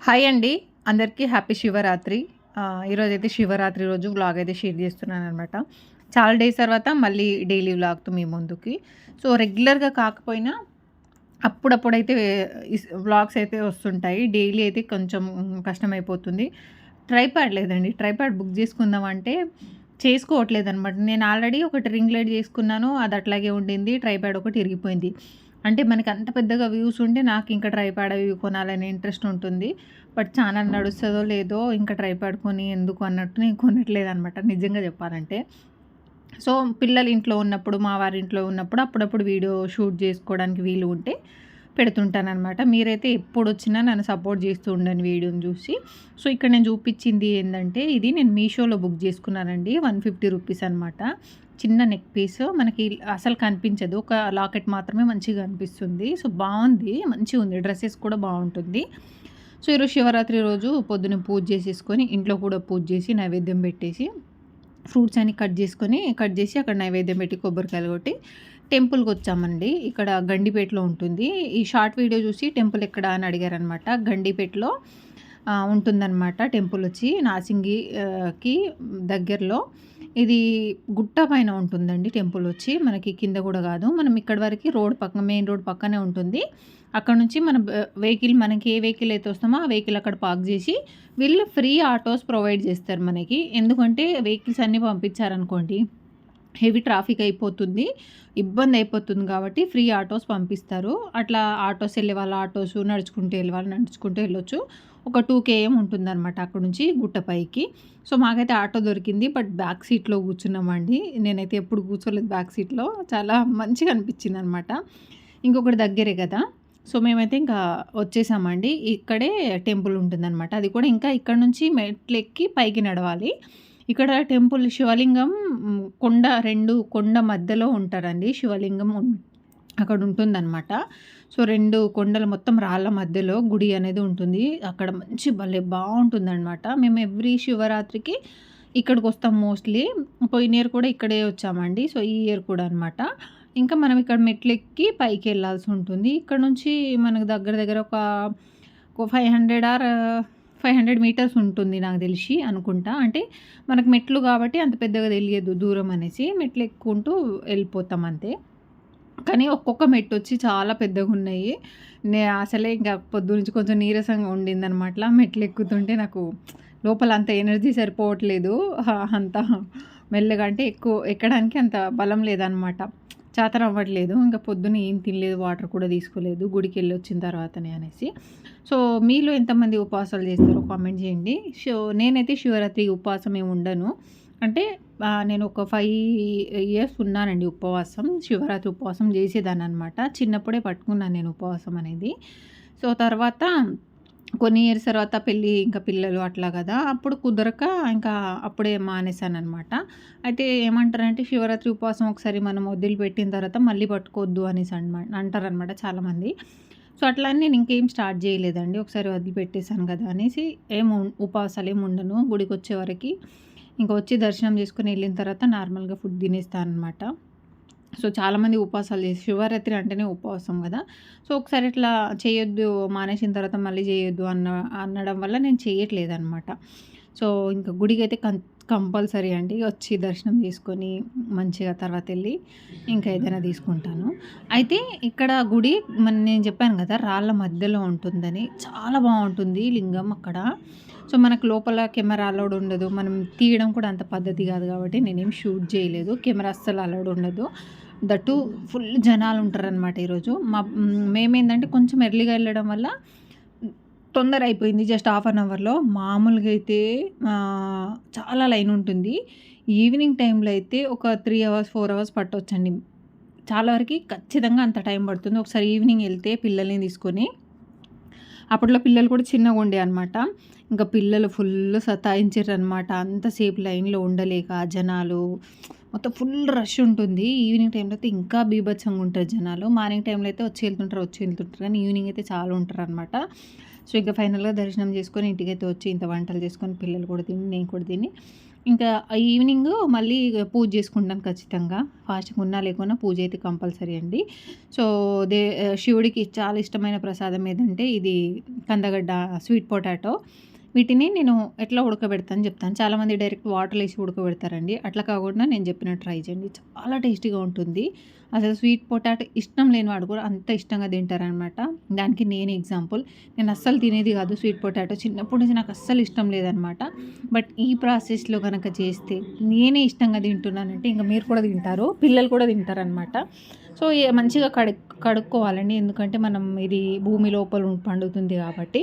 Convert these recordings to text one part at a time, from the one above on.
Hi అండి. అందరికీ happy Shivaratri. ఈరోజైతే శివరాత్రి రోజు వ్లాగ్ అయితే షేర్ చేస్తున్నాననమాట. చాలా డేస్ తర్వాత మళ్ళీ డైలీ వ్లాగ్‌తో మీ ముందుకి. సో, రెగ్యులర్‌గా కాకపోయినా అప్పుడప్పుడైతే వ్లాగ్స్ అయితే వస్తుంటాయి. డైలీ అయితే కొంచెం కష్టమైపోతుంది. ట్రైపాడ్ లేదండి. ట్రైపాడ్ బుక్ చేసుకుందామంటే చేసుకోవట్లేదనమాట. నేను ఆల్రెడీ ఒకటి రింగ్ లైట్ చేసుకున్నాను. అది అట్లాగే ఉండింది. ట్రైపాడ్ ఒకటి ఇరిగిపోయింది. అంటే మనకి అంత పెద్దగా వ్యూస్ ఉంటే నాకు ఇంకా ట్రైపాడ్ అవి కొనాలనే ఇంట్రెస్ట్ ఉంటుంది. బట్ ఛానల్ నడుస్తదో లేదో ఇంకా ట్రైపాడ్ కొని ఎందుకు అన్నట్టు నేను కొనట్లేదనమాట నిజంగా చెప్పాలంటే. సో, పిల్లలు ఇంట్లో ఉన్నప్పుడు, మా వారి ఇంట్లో ఉన్నప్పుడు అప్పుడప్పుడు వీడియో షూట్ చేసుకోవడానికి వీలు ఉంటే పెడుతుంటాననమాట. మీరైతే ఎప్పుడొచ్చినా నన్ను సపోర్ట్ చేస్తూ ఉండండి వీడియోని చూసి. సో, ఇక్కడ నేను చూపించింది ఏందంటే ఇది నేను మీషోలో బుక్ చేసుకున్నానండి. 150 రూపీస్ అనమాట. చిన్న నెక్ పీస్ మనకి అసలు కనిపించదు. ఒక లాకెట్ మాత్రమే మంచిగా కనిపిస్తుంది. సో, బావుంది. మంచిగుంది. డ్రెసెస్ కూడా బావుంటుంది. సో, ఈరోజు శివరాత్రి రోజు పొద్దున పూజ చేసేసుకొని, ఇంట్లో కూడా పూజ చేసి, నైవేద్యం పెట్టేసి, ఫ్రూట్స్ అన్ని కట్ చేసి అక్కడ నైవేద్యం పెట్టి, కొబ్బరికాయలు కొట్టి టెంపుల్‌కొచ్చామండి. ఇక్కడ గండిపేటలో ఉంటుంది. ఈ షార్ట్ వీడియో చూసి టెంపుల్ ఎక్కడ అని అడిగారనమాట. గండిపేటలో ఉంటుందనమాట టెంపుల్ వచ్చి నాసింగి కి దగ్గరలో. ఇది గుట్ట పైన ఉంటుందండి టెంపుల్ వచ్చి. మనకి కింద కూడా కాదు. మనం ఇక్కడి వరకి మెయిన్ రోడ్ పక్కనే ఉంటుంది. అక్కడ నుంచి మన వెహికల్ మనకి ఏ వెహికల్ అయితే వస్తామో ఆ వెహికల్ అక్కడ పార్క్ చేసి వీళ్ళు ఫ్రీ ఆటోస్ ప్రొవైడ్ చేస్తారు మనకి. ఎందుకంటే వెహికల్స్ అన్నీ పంపించారనుకోండి హెవీ ట్రాఫిక్ అయిపోతుంది. ఇబ్బంది అయిపోతుంది కాబట్టి ఫ్రీ ఆటోస్ పంపిస్తారు. అట్లా ఆటోస్ వెళ్ళే వాళ్ళు ఆటోస్, నడుచుకుంటూ వెళ్ళే వాళ్ళు నడుచుకుంటూ వెళ్ళొచ్చు. ఒక 2 కేఎం ఉంటుందనమాట అక్కడ నుంచి గుట్ట పైకి. సో, మాకైతే ఆటో దొరికింది. బట్ బ్యాక్ సీట్‌లో కూర్చున్నామండి. నేనైతే ఎప్పుడు కూర్చోలేదు బ్యాక్ సీట్‌లో. చాలా మంచిగా అనిపించిందనమాట. ఇంకొకటి దగ్గరే కదా! సో, మేమైతే ఇంకా వచ్చేసామండి. ఇక్కడే టెంపుల్ ఉంటుందనమాట. అది కూడా ఇంకా ఇక్కడ నుంచి మెట్లెక్కి పైకి నడవాలి. ఇక్కడ టెంపుల్ శివలింగం కొండ 2 కొండ మధ్యలో ఉంటారండి. శివలింగం అక్కడ ఉంటుందనమాట. సో, 2 కొండల మొత్తం రాళ్ళ మధ్యలో గుడి అనేది ఉంటుంది. అక్కడ మంచి భలే బావుంటుందనమాట. మేము ఎవ్రీ శివరాత్రికి ఇక్కడికొస్తాం మోస్ట్‌లీ. పోయిన ఇయర్ కూడా ఇక్కడే వచ్చామండి. సో, ఈ ఇయర్ కూడా అనమాట. ఇంకా మనం ఇక్కడ మెట్లెక్కి పైకెళ్ళాల్సి ఉంటుంది. ఇక్కడ నుంచి మనకు దగ్గర దగ్గర ఒక 500 ఆర్ 500 మీటర్స్ ఉంటుంది నాకు తెలిసి అనుకుంటా. అంటే మనకు మెట్లు కాబట్టి అంత పెద్దగా తెలియదు దూరం అనేసి. మెట్లు ఎక్కుకుంటూ వెళ్ళిపోతాం అంతే. కానీ ఒక్కొక్క మెట్టొచ్చి చాలా పెద్దగున్నాయి. అసలే ఇంకా పొద్దునుంచి కొంచెం నీరసంగా ఉండిందనమాట. మెట్లెక్కుతుంటే నాకు లోపల అంత ఎనర్జీ సరిపోవట్లేదు. అంత మెల్లగా అంటే ఎక్కువ ఎక్కడానికి అంత బలం లేదనమాట. చేతనవ్వట్లేదు. ఇంకా పొద్దున ఏం తినలేదు, వాటర్ కూడా తీసుకోలేదు గుడికెళ్ళొచ్చిన తర్వాతనే అనేసి. సో, మీలో ఎంతమంది ఉపవాసాలు చేస్తారో కామెంట్ చేయండి. నేనైతే శివరాత్రి ఉపవాసం ఏమి ఉండను. అంటే నేను ఒక 5 ఇయర్స్ ఉన్నానండి ఉపవాసం. శివరాత్రి ఉపవాసం చేసేదాన్ననమాట. చిన్నప్పుడే పట్టుకున్నాను నేను ఉపవాసం అనేది. సో, తర్వాత కొన్ని ఇయర్స్ తర్వాత పెళ్ళి ఇంకా పిల్లలు అట్లా కదా! అప్పుడు కుదరక ఇంకా అప్పుడే మానేశాననమాట. అయితే ఏమంటారంటే శివరాత్రి ఉపవాసం ఒకసారి మనం వదిలిపెట్టిన తర్వాత మళ్ళీ పట్టుకోవద్దు అనేసి అంటారనమాట చాలామంది. సో, అట్లా అని నేను ఇంకేం స్టార్ట్ చేయలేదండి. ఒకసారి వదిలిపెట్టేసాను కదా అనేసి ఉపవాసాలు ఏమి ఉండను. గుడికొచ్చే వరకి ఇంక వచ్చి దర్శనం చేసుకొని వెళ్ళిన తర్వాత నార్మల్‌గా ఫుడ్ తినేస్తాననమాట. సో, చాలామంది ఉపవాసాలు చేసి శివరాత్రి అంటేనే ఉపవాసం కదా! సో, ఒకసారి ఇట్లా చేయొద్దు మానేసిన తర్వాత మళ్ళీ చేయొద్దు అనడం వల్ల నేను చేయట్లేదనమాట. సో, ఇంక గుడికైతే కంపల్సరీ అండి. వచ్చి దర్శనం చేసుకొని మంచిగా తర్వాతెళ్ళి ఇంకా ఏదైనా తీసుకుంటాను. అయితే ఇక్కడ గుడి నేను చెప్పాను కదా! రాళ్ళ మధ్యలో ఉంటుందని. చాలా బావుంటుంది లింగం అక్కడ. సో, మనకు లోపల కెమెరా అలౌడ్ ఉండదు. మనం తీయడం కూడా అంత పద్ధతి కాదు కాబట్టి నేనేం షూట్ చేయలేదు. కెమెరా అస్సలు అలౌడ్ ఉండదు. దట్టు ఫుల్ జనాలు ఉంటారనమాట ఈరోజు. మేమేందంటే కొంచెం ఎర్లీగా వెళ్ళడం వల్ల తొందర అయిపోయింది. జస్ట్ హాఫ్ అన్ అవర్‌లో. మామూలుగా అయితే చాలా లైన్ ఉంటుంది. ఈవినింగ్ టైంలో అయితే ఒక 3 అవర్స్, 4 అవర్స్ పట్టొచ్చండి. చాలా వరకి ఖచ్చితంగా అంత టైం పడుతుంది. ఒకసారి ఈవినింగ్ ఎళ్తే పిల్లల్ని తీసుకొని అప్పట్లో పిల్లలు కూడా చిన్నగుండే అనమాట. ఇంకా పిల్లలు ఫుల్ సతాయించిర్రనమాట. అంతసేపు లైన్‌లో ఉండలేక జనాలు మొత్తం ఫుల్ రష్ ఉంటుంది. ఈవినింగ్ టైంలో అయితే ఇంకా బీభత్సంగా ఉంటారు జనాలు. మార్నింగ్ టైంలో అయితే వచ్చి వెళ్తుంటారు. కానీ ఈవినింగ్ అయితే చాలా ఉంటారనమాట. సో, ఇంకా ఫైనల్‌గా దర్శనం చేసుకొని ఇంటికైతే వచ్చి ఇంత వంటలు చేసుకొని పిల్లలు కూడా తిని, నేను కూడా తిని ఇంకా ఈవినింగ్ మళ్ళీ పూజ చేసుకుంటాను ఖచ్చితంగా. ఫాస్టింగ్ ఉన్నా లేకున్నా పూజ అయితే కంపల్సరీ అండి. సో, శివుడికి చాలా ఇష్టమైన ప్రసాదం ఏదంటే ఇది కందగడ్డ, స్వీట్ పొటాటో. వీటిని నేను ఎట్లా ఉడకబెడతాను చెప్తాను. చాలామంది డైరెక్ట్ వాటర్‌లో ఏసి ఉడకబెడతారండి. అట్లా కాకుండా నేను చెప్పినట్టు ట్రై చేయండి. చాలా టేస్టీగా ఉంటుంది. అసలు స్వీట్ పొటాటో ఇష్టం లేని వాడు కూడా అంత ఇష్టంగా తింటారనమాట. దానికి నేను ఎగ్జాంపుల్. నేను అస్సలు తినేది కాదు స్వీట్ పొటాటో. చిన్నప్పటి నుంచి నాకు అస్సలు ఇష్టం లేదనమాట. బట్ ఈ ప్రాసెస్‌లో గనక చేస్తే నేనే ఇష్టంగా తింటున్నానంటే ఇంక మీరు కూడా తింటారు. పిల్లలు కూడా తింటారనమాట. సో, మంచిగా కడుక్కోవాలండి. ఎందుకంటే మనం ఇది భూమి లోపల పండుతుంది కాబట్టి,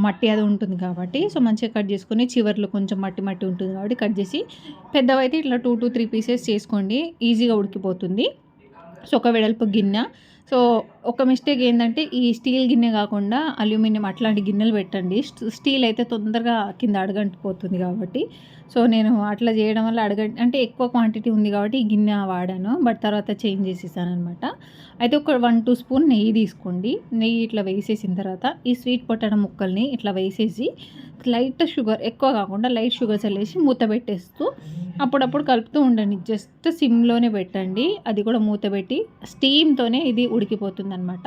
మట్టి అది ఉంటుంది కాబట్టి, సో, మంచిగా కట్ చేసుకొని చివర్లో కొంచెం మట్టి మట్టి ఉంటుంది కాబట్టి కట్ చేసి పెద్దవైతే ఇట్లా 2-3 పీసెస్ చేసుకోండి. ఈజీగా ఉడికిపోతుంది. సో, ఒక వెడల్పు గిన్నె. సో, ఒక మిస్టేక్ ఏందంటే ఈ స్టీల్ గిన్నె కాకుండా అల్యూమినియం అట్లాంటి గిన్నెలు పెట్టండి. స్టీల్ అయితే తొందరగా కింద అడుగంటిపోతుంది కాబట్టి. సో, నేను అట్లా చేయడం వల్ల అంటే ఎక్కువ క్వాంటిటీ ఉంది కాబట్టి ఈ గిన్నె వాడాను. బట్ తర్వాత చేంజ్ చేసేసాననమాట. అయితే ఒక 1-2 స్పూన్ నెయ్యి తీసుకోండి. నెయ్యి ఇట్లా వేసేసిన తర్వాత ఈ స్వీట్ పొటాటో ముక్కల్ని ఇట్లా వేసేసి లైట్ షుగర్, ఎక్కువ కాకుండా లైట్ షుగర్ చల్లేసి మూత పెట్టేస్తూ అప్పుడప్పుడు కలుపుతూ ఉండండి. జస్ట్ సిమ్‌లోనే పెట్టండి. అది కూడా మూత పెట్టి స్టీమ్‌తోనే ఇది ఉడికిపోతుందనమాట.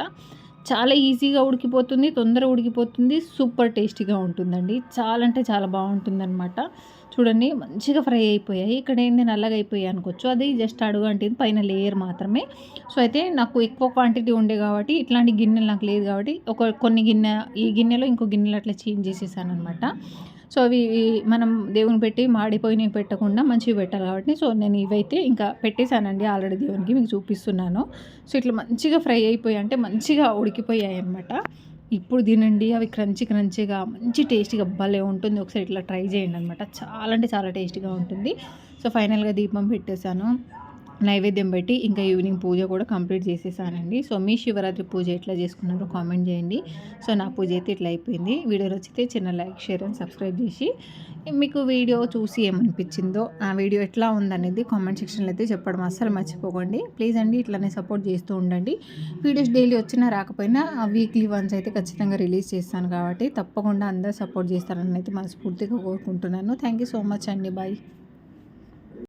చాలా ఈజీగా ఉడికిపోతుంది. తొందరగా ఉడికిపోతుంది. సూపర్ టేస్టీగా ఉంటుందండి. చాలా అంటే చాలా బావుంటుందనమాట. చూడండి మంచిగా ఫ్రై అయిపోయాయి. ఇక్కడ ఏంది నల్లగా అయిపోయాయి అనుకోవచ్చు. అది జస్ట్ అడుగంటింది పైన లేయర్ మాత్రమే. సో, అయితే నాకు ఎక్కువ క్వాంటిటీ ఉండే కాబట్టి ఇట్లాంటి గిన్నెలు నాకు లేదు కాబట్టి కొన్ని గిన్నె ఈ గిన్నెలో ఇంకో గిన్నెలో అట్లా చేంజ్ చేసేసాననమాట. సో, అవి మనం దేవునికి పెట్టి మాడిపోయినవి పెట్టకుండా మంచివి పెట్టాలి కాబట్టి సో, నేను ఇవైతే ఇంకా పెట్టేసానండి ఆల్రెడీ దేవునికి మీకు చూపిస్తున్నాను. సో, ఇట్లా మంచిగా ఫ్రై అయిపోయాయి అంటే మంచిగా ఉడికిపోయాయన్నమాట. ఇప్పుడు తినండి అవి క్రంచీగా మంచి టేస్టీగా భలే ఉంటుంది. ఒకసారి ఇట్లా ట్రై చేయండనమాట. చాలా అంటే చాలా టేస్టీగా ఉంటుంది. సో, ఫైనల్‌గా దీపం పెట్టేసాను. నైవేద్యం పెట్టి ఇంకా ఈవినింగ్ పూజ కూడా కంప్లీట్ చేసేసానండి. సో, మీ శివరాత్రి పూజ ఎట్లా చేసుకున్నారో కామెంట్ చేయండి. సో, నా పూజ అయితే ఇట్లా అయిపోయింది. వీడియో నచ్చితే చిన్న లైక్, షేర్ అండ్ సబ్స్క్రైబ్ చేసి మీకు వీడియో చూసి ఏమనిపించిందో, ఆ వీడియో ఎట్లా ఉందనేది కామెంట్ సెక్షన్లో అయితే చెప్పడం అస్సలు మర్చిపోకండి. ప్లీజ్ అండి ఇట్లానే సపోర్ట్ చేస్తూ ఉండండి. వీడియోస్ డైలీ వచ్చినా రాకపోయినా వీక్లీ వన్స్ అయితే ఖచ్చితంగా రిలీజ్ చేస్తాను కాబట్టి తప్పకుండా అందరూ సపోర్ట్ చేస్తారని అయితే మనస్ఫూర్తిగా కోరుకుంటున్నాను. థ్యాంక్ యూ సో మచ్ అండి. బాయ్.